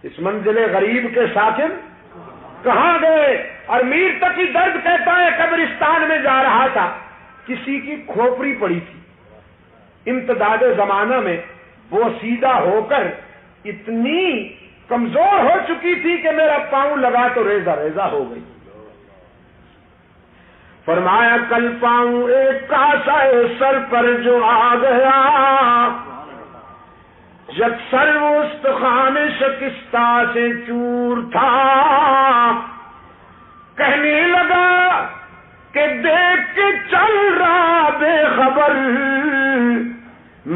اس منزل غریب کے ساکن کہاں گئے؟ اور میر تقی درد کہتا ہے قبرستان میں جا رہا تھا، کسی کی کھوپڑی پڑی تھی، امتداد زمانہ میں وہ سیدھا ہو کر اتنی کمزور ہو چکی تھی کہ میرا پاؤں لگا تو ریزہ ریزہ ہو گئی۔ فرمایا کل پاؤں ایک کاسا سر پر جو آ گیا، یکسر وہ استخوان شکستہ سے چور تھا، کہنے لگا کہ دیکھ کے چل رہا بے خبر،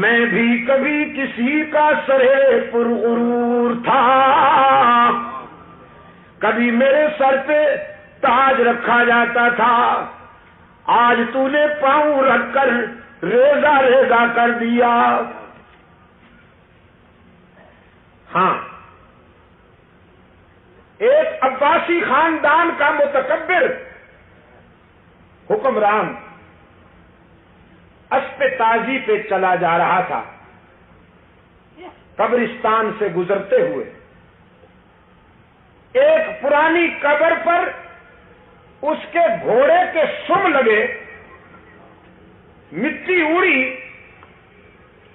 میں بھی کبھی کسی کا سرے پرغرور تھا، کبھی میرے سر پہ تاج رکھا جاتا تھا، آج تو نے پاؤں رکھ کر ریزہ ریزہ کر دیا۔ ہاں، ایک عباسی خاندان کا متکبر حکمران اسپِ تازی پہ چلا جا رہا تھا، قبرستان سے گزرتے ہوئے ایک پرانی قبر پر اس کے گھوڑے کے سم لگے، مٹی اڑی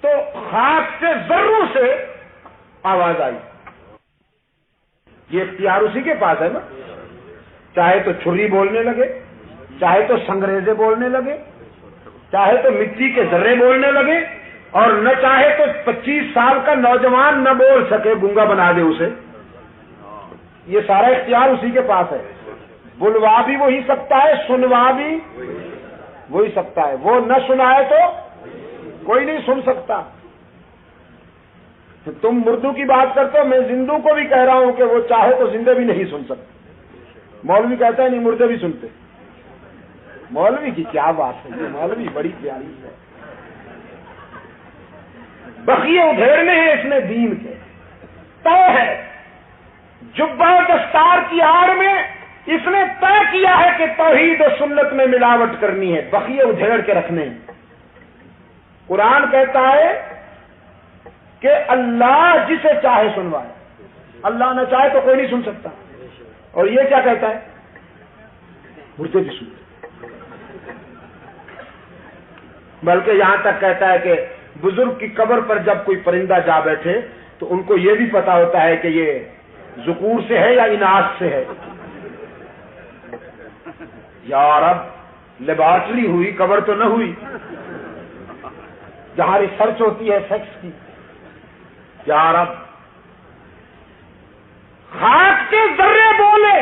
تو خاک سے ذروں سے آواز آئی۔ یہ اختیار اسی کے پاس ہے نا، چاہے تو چھری بولنے لگے، چاہے تو سنگریزے بولنے لگے، چاہے تو مٹی کے ذرے بولنے لگے، اور نہ چاہے تو 25 سال کا نوجوان نہ بول سکے، گونگا بنا دے اسے۔ یہ سارا اختیار اسی کے پاس ہے، بلوا بھی وہی سکتا ہے، سنوا بھی وہی سکتا ہے، وہ نہ سنائے تو کوئی نہیں سن سکتا۔ تم مردوں کی بات کرتے ہو، میں زندوں کو بھی کہہ رہا ہوں کہ وہ چاہے تو زندے بھی نہیں سن سکتے۔ مولوی کہتا ہے نہیں، مردے بھی سنتے۔ مولوی کی کیا بات ہے، یہ مولوی بڑی پیاری ہے، بقیے ادھیڑنے ہیں اس نے دین کے، طے ہے، جبہ دستار کی آڑ میں اس نے طے کیا ہے کہ توحید و سنت میں ملاوٹ کرنی ہے، بقیے ادھیڑ کے رکھنے ہیں۔ قرآن کہتا ہے کہ اللہ جسے چاہے سنوائے، اللہ نہ چاہے تو کوئی نہیں سن سکتا، اور یہ کیا کہتا ہے؟ مردے بھی سنتے، بلکہ یہاں تک کہتا ہے کہ بزرگ کی قبر پر جب کوئی پرندہ جا بیٹھے تو ان کو یہ بھی پتا ہوتا ہے کہ یہ ذکور سے ہے یا اناث سے ہے۔ یا رب، لیبارٹری ہوئی، قبر تو نہ ہوئی جہاں ریسرچ ہوتی ہے سیکس کی۔ یا رب، خاک کے ذرے بولے،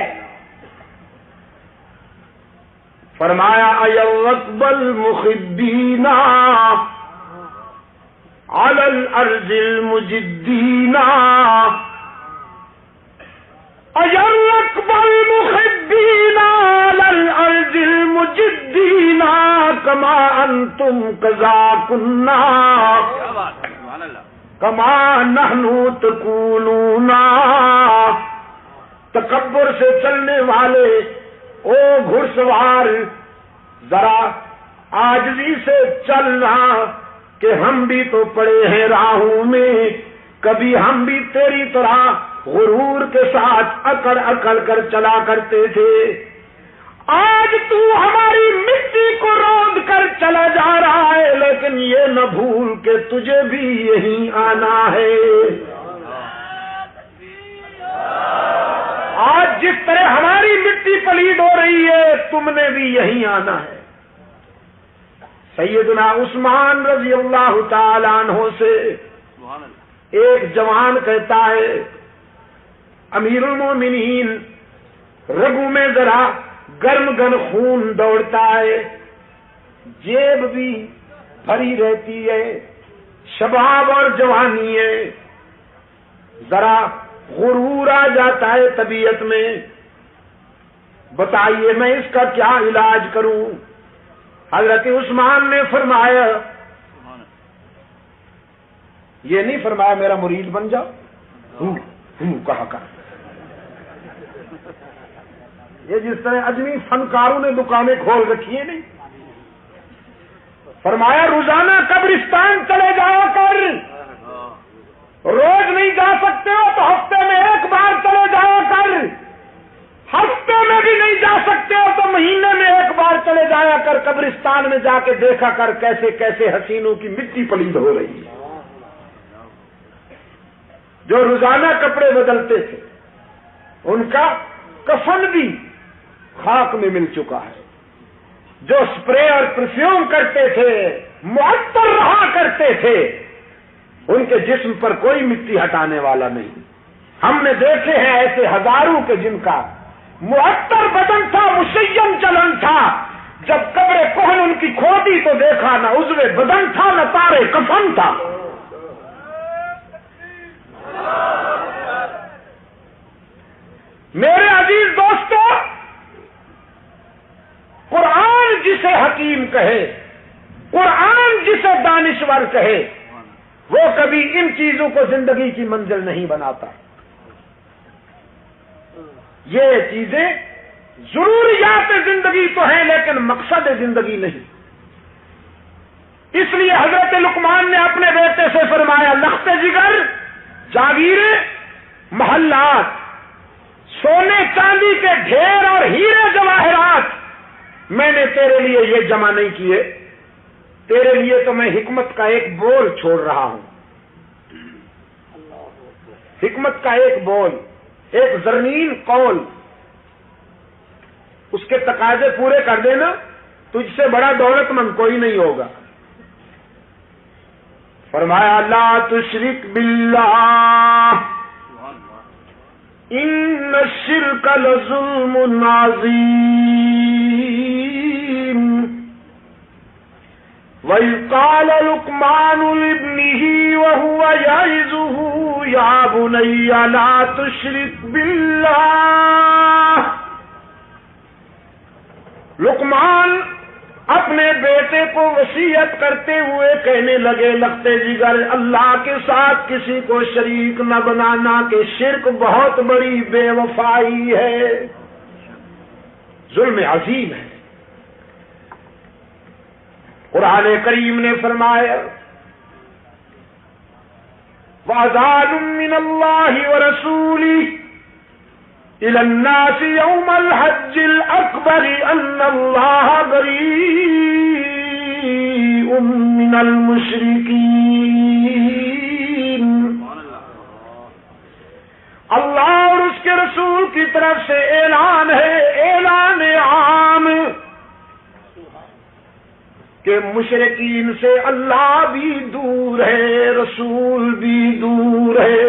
فرمایا ایوقب المخبین علی الارض المجدین، ایوقب المخبین علی الارض المجدین کما انتم کذا کنا کما نحن تقولون۔ تکبر سے چلنے والے او گھڑ سوار، ذرا عاجزی سے چلنا کہ ہم بھی تو پڑے ہیں راہوں میں، کبھی ہم بھی تیری طرح غرور کے ساتھ اکڑ اکڑ کر چلا کرتے تھے، آج تو ہماری مٹی کو روند کر چلا جا رہا ہے، لیکن یہ نہ بھول کہ تجھے بھی یہیں آنا ہے۔ آج جس طرح ہماری مٹی پلید ہو رہی ہے، تم نے بھی یہیں آنا ہے۔ سیدنا عثمان رضی اللہ تعالی عنہ سے ایک جوان کہتا ہے، امیر المومنین، رگوں میں ذرا گرم گن خون دوڑتا ہے، جیب بھی بھری رہتی ہے، شباب اور جوانی ہے، ذرا غرور آ جاتا ہے طبیعت میں، بتائیے میں اس کا کیا علاج کروں؟ حضرت عثمان نے فرمایا، یہ نہیں فرمایا میرا مرید بن جاؤ، کہا کہا، یہ جس طرح اجمی فنکاروں نے دکانیں کھول رکھی ہیں نہیں، فرمایا روزانہ قبرستان چلے جایا کر، روز نہیں جا سکتے ہو تو ہفتے میں ایک قبرستان میں جا کے دیکھا کر کیسے کیسے حسینوں کی مٹی پلید ہو رہی ہے، جو روزانہ کپڑے بدلتے تھے ان کا کفن بھی خاک میں مل چکا ہے، جو سپرے اور پرفیوم کرتے تھے، معطر رہا کرتے تھے، ان کے جسم پر کوئی مٹی ہٹانے والا نہیں۔ ہم نے دیکھے ہیں ایسے ہزاروں کے جن کا معطر بدن تھا، مشیم چلن تھا، جب قبر کہن ان کی کھودی تو دیکھا نہ عضو بدن تھا نہ تارے کفن تھا۔ میرے عزیز دوستو، قرآن جسے حکیم کہے، قرآن جسے دانشور کہے، وہ کبھی ان چیزوں کو زندگی کی منزل نہیں بناتا۔ یہ چیزیں ضروریات زندگی تو ہیں لیکن مقصد زندگی نہیں۔ اس لیے حضرت لقمان نے اپنے بیٹے سے فرمایا، لخت جگر، جاگیریں، محلات، سونے چاندی کے ڈھیر اور ہیرے جواہرات میں نے تیرے لیے یہ جمع نہیں کیے، تیرے لیے تو میں حکمت کا ایک بول چھوڑ رہا ہوں، حکمت کا ایک بول، ایک زرنین قول، اس کے تقاضے پورے کر دینا، تجھ سے بڑا دولت مند کوئی نہیں ہوگا۔ فرمایا، لا تشرک باللہ ان الشرک لظلم عظیم۔ وَإِذْ قَالَ لُقْمَانُ لِابْنِهِ وَهُوَ يَعِظُهُ يَا بُنَيَّ لَا تُشْرِكْ بِاللَّهِ۔ لقمان اپنے بیٹے کو وصیت کرتے ہوئے کہنے لگے، لخت جگر، اللہ کے ساتھ کسی کو شریک نہ بنانا، کہ شرک بہت بڑی بے وفائی ہے، ظلم عظیم ہے۔ قرآن کریم نے فرمایا، وَأَذَانٌ مِّنَ اللَّهِ وَرَسُولِهِ إِلَى النَّاسِ يَوْمَ الْحَجِّ الْأَكْبَرِ أَنَّ اللَّهَ بَرِيءٌ مِّنَ الْمُشْرِكِينَ۔ اللہ اور اس کے رسول کی طرف سے اعلان ہے، اعلان عام، کہ مشرکین سے اللہ بھی دور ہے، رسول بھی دور ہے۔